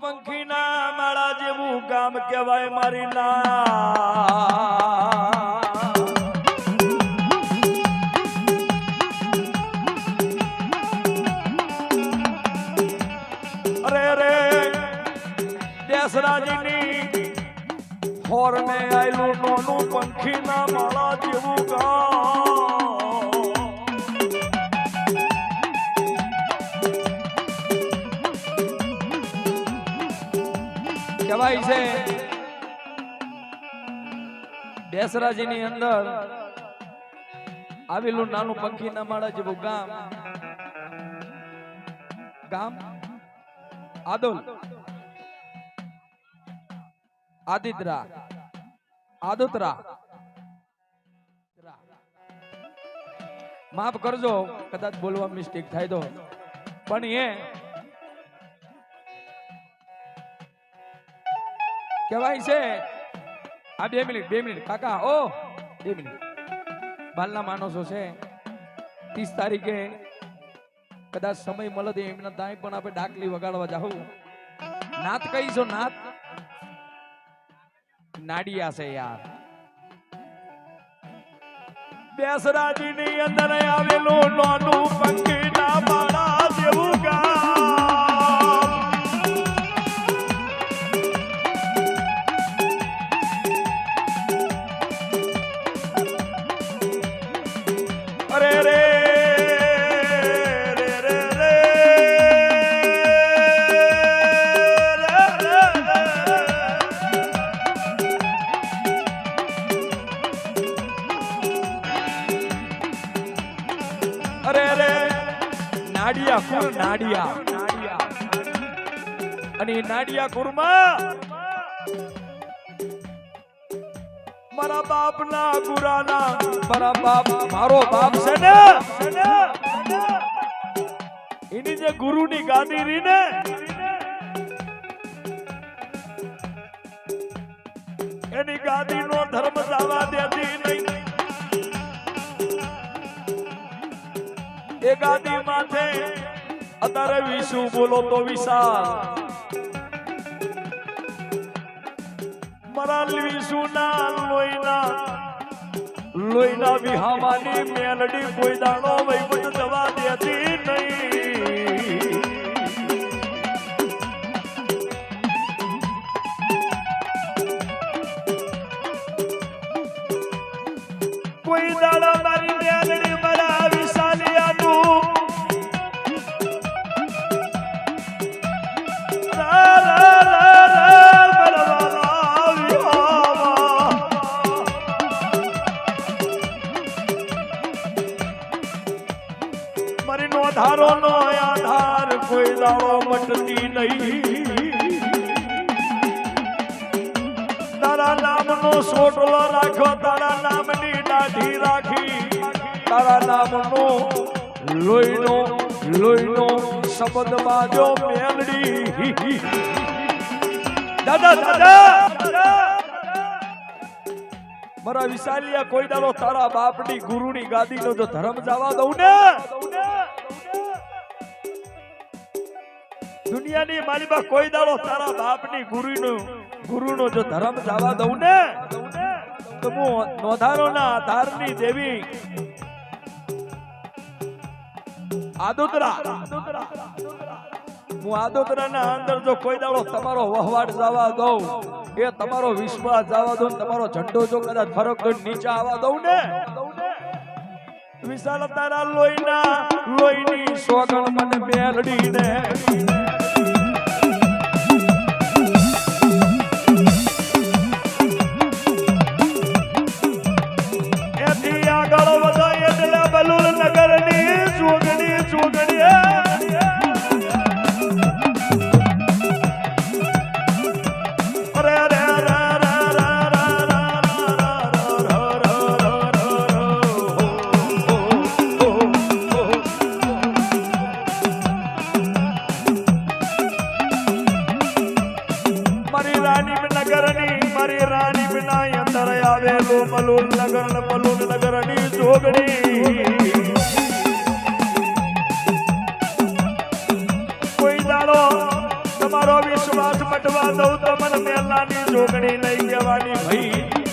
પંખીના માળા જેવું ગામ કહેવાય મારી ના દેશરાજીની હોરને આયલું નોનું પંખીના માળા જેવું કહેવાય છે. દેશરાજીની અંદર આવેલું નાનું પંખીના માળા જેવું ગામ આદોલ આદુતરા માફ કરજો કદાચ બોલવા મિસ્ટેક થાય તો, પણ એ કહેવાય છે. આ 2 મિનિટ કાકા, ઓ 2 મિનિટ બાલના માણસો છે. 30 તારીખે કદાચ સમય મળે તો એમના ત્યાં પણ આપણે ડાકલી વગાડવા જાઉં. નાત કહીશો? નાત નાડિયા છે યાર. બેસરાજીની અંદર આવેલું નાનું પંખીના માળા જેવું ગામ. અરે રે નાડિયા અને નાડિયા કુરમાં મારા બાપના ગુરાના મારો બાપ છે ને એની જે ગુરુની ગાદી રી ને એની ગાદીનો ધર્મ જવા દેતી નહીં. એ ગાદી માથે અત્યારે વિશુ બોલો તો વિશાલ મારા વિશુના લોહીના વિહામાની મેલડી કોઈ દાડો વૈપત જવા દેતી નહીં. કોઈ દાડો મારી મેલડી મારા ધારો નો આધાર કોઈ દાડો મટતી નહીં. તારા નામનો સોટલો રાખો, તારા નામની દાઢી રાખી, તારા નામનો લોહીનો શબ્દ બાજો મેલડી. દાદા મારા વિશાલિયા કોઈ દાડો તારા બાપની ગુરુની ગાદીનો જો ધર્મ જવા દઉં ને, દુનિયાની માલીમાં કોઈ દાડો તારા બાપની ગુરુનો જો ધર્મ જવા દઉં ને, તો હું નોધારોના આધારની દેવી આદોદરાના અંદર જો કોઈ દાડો તમારો વહવાટ જવા દઉં, એ તમારો વિશ્વાસ જવા દઉં, તમારો ઝંડો જો કદાચ ફરક નીચે આવવા દઉં ને, વિશાલ તારા લોહીની સોગણ મને મેલડી ને એથી આગળ વધાય એટલે બલુલ નગરની જોગણી જોગણી લઈ જવાની ભાઈ